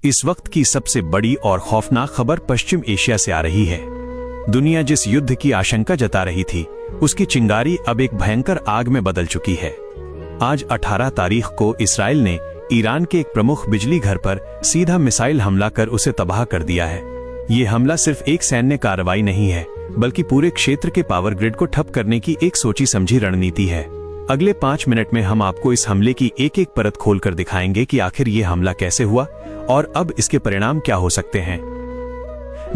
इस वक्त की सबसे बड़ी और खौफनाक खबर पश्चिम एशिया से आ रही है। दुनिया जिस युद्ध की आशंका जता रही थी, उसकी चिंगारी अब एक भयंकर आग में बदल चुकी है। आज 18 तारीख को इसराइल ने ईरान के एक प्रमुख बिजली घर पर सीधा मिसाइल हमला कर उसे तबाह कर दिया है। ये हमला सिर्फ एक सैन्य कार्रवाई नहीं है, बल्कि पूरे क्षेत्र के पावर ग्रिड को ठप करने की एक सोची समझी रणनीति है। अगले 5 मिनट में हम आपको इस हमले की एक एक परत खोलकर दिखाएंगे कि आखिर ये हमला कैसे हुआ और अब इसके परिणाम क्या हो सकते हैं।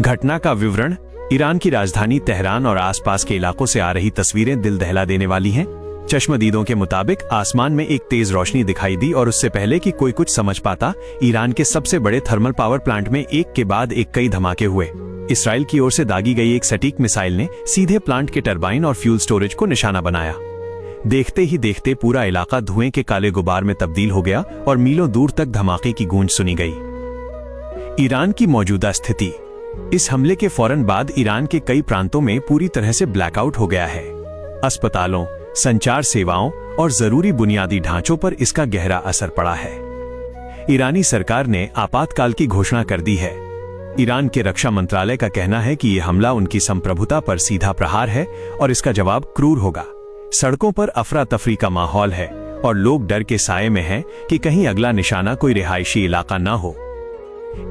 घटना का विवरण। ईरान की राजधानी तेहरान और आसपास के इलाकों से आ रही तस्वीरें दिल दहला देने वाली हैं। चश्मदीदों के मुताबिक आसमान में एक तेज रोशनी दिखाई दी और उससे पहले कि कोई कुछ समझ पाता, ईरान के सबसे बड़े थर्मल पावर प्लांट में एक के बाद एक कई धमाके हुए। इसराइल की ओर से दागी गई एक सटीक मिसाइल ने सीधे प्लांट के टरबाइन और फ्यूल स्टोरेज को निशाना बनाया। देखते ही देखते पूरा इलाका धुएं के काले गुबार में तब्दील हो गया और मीलों दूर तक धमाके की गूंज सुनी गई। ईरान की मौजूदा स्थिति। इस हमले के फौरन बाद ईरान के कई प्रांतों में पूरी तरह से ब्लैकआउट हो गया है। अस्पतालों, संचार सेवाओं और जरूरी बुनियादी ढांचों पर इसका गहरा असर पड़ा है। ईरानी सरकार ने आपातकाल की घोषणा कर दी है। ईरान के रक्षा मंत्रालय का कहना है कि यह हमला उनकी संप्रभुता पर सीधा प्रहार है और इसका जवाब क्रूर होगा। सड़कों पर अफरा तफरी का माहौल है और लोग डर के साए में हैं कि कहीं अगला निशाना कोई रिहायशी इलाका न हो।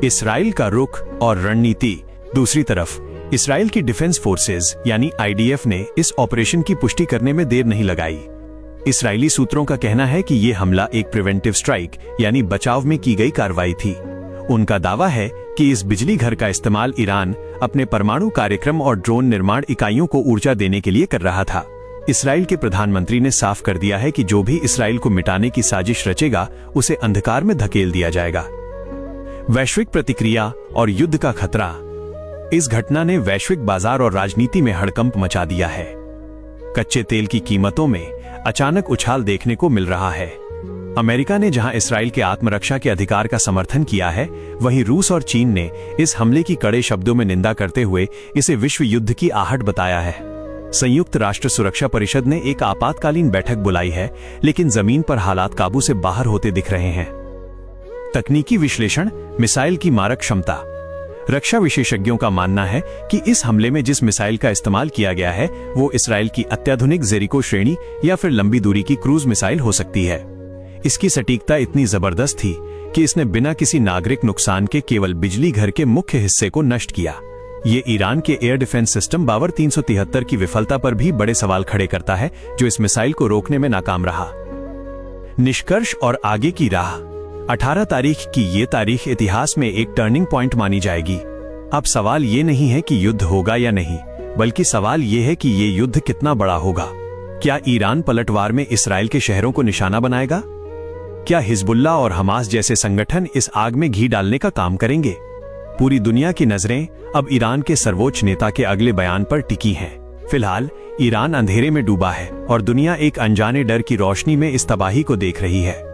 इसराइल का रुख और रणनीति। दूसरी तरफ इसराइल की डिफेंस फोर्सेज यानी आईडीएफ ने इस ऑपरेशन की पुष्टि करने में देर नहीं लगाई। इसराइली सूत्रों का कहना है कि यह हमला एक प्रिवेंटिव स्ट्राइक यानी बचाव में की गई कार्रवाई थी। उनका दावा है कि इस बिजली घर का इस्तेमाल ईरान अपने परमाणु कार्यक्रम और ड्रोन निर्माण इकाइयों को ऊर्जा देने के लिए कर रहा था। इसराइल के प्रधानमंत्री ने साफ कर दिया है कि जो भी इसराइल को मिटाने की साजिश रचेगा, उसे अंधकार में धकेल दिया जाएगा। वैश्विक प्रतिक्रिया और युद्ध का खतरा। इस घटना ने वैश्विक बाजार और राजनीति में हड़कंप मचा दिया है। कच्चे तेल की कीमतों में अचानक उछाल देखने को मिल रहा है। अमेरिका ने जहां इसराइल के आत्मरक्षा के अधिकार का समर्थन किया है, वहीं रूस और चीन ने इस हमले की कड़े शब्दों में निंदा करते हुए इसे विश्व युद्ध की आहट बताया है। संयुक्त राष्ट्र सुरक्षा परिषद ने एक आपातकालीन बैठक बुलाई है, लेकिन जमीन पर हालात काबू से बाहर होते दिख रहे हैं। तकनीकी विश्लेषण। मिसाइल की मारक क्षमता। रक्षा विशेषज्ञों का मानना है कि इस हमले में जिस मिसाइल का इस्तेमाल किया गया है, वो इसराइल की अत्याधुनिक जेरिको श्रेणी या फिर लंबी दूरी की क्रूज मिसाइल हो सकती है। इसकी सटीकता इतनी जबरदस्त थी कि इसने बिना किसी नागरिक नुकसान के केवल बिजली घर के मुख्य हिस्से को नष्ट किया। ये ईरान के एयर डिफेंस सिस्टम बावर 373 की विफलता पर भी बड़े सवाल खड़े करता है, जो इस मिसाइल को रोकने में नाकाम रहा। निष्कर्ष और आगे की राह। 18 तारीख की ये तारीख इतिहास में एक टर्निंग पॉइंट मानी जाएगी। अब सवाल ये नहीं है कि युद्ध होगा या नहीं, बल्कि सवाल ये है कि ये युद्ध कितना बड़ा होगा। क्या ईरान पलटवार में इसराइल के शहरों को निशाना बनाएगा? क्या हिजबुल्लाह और हमास जैसे संगठन इस आग में घी डालने का काम करेंगे? पूरी दुनिया की नजरें अब ईरान के सर्वोच्च नेता के अगले बयान पर टिकी हैं। फिलहाल ईरान अंधेरे में डूबा है और दुनिया एक अनजाने डर की रोशनी में इस तबाही को देख रही है।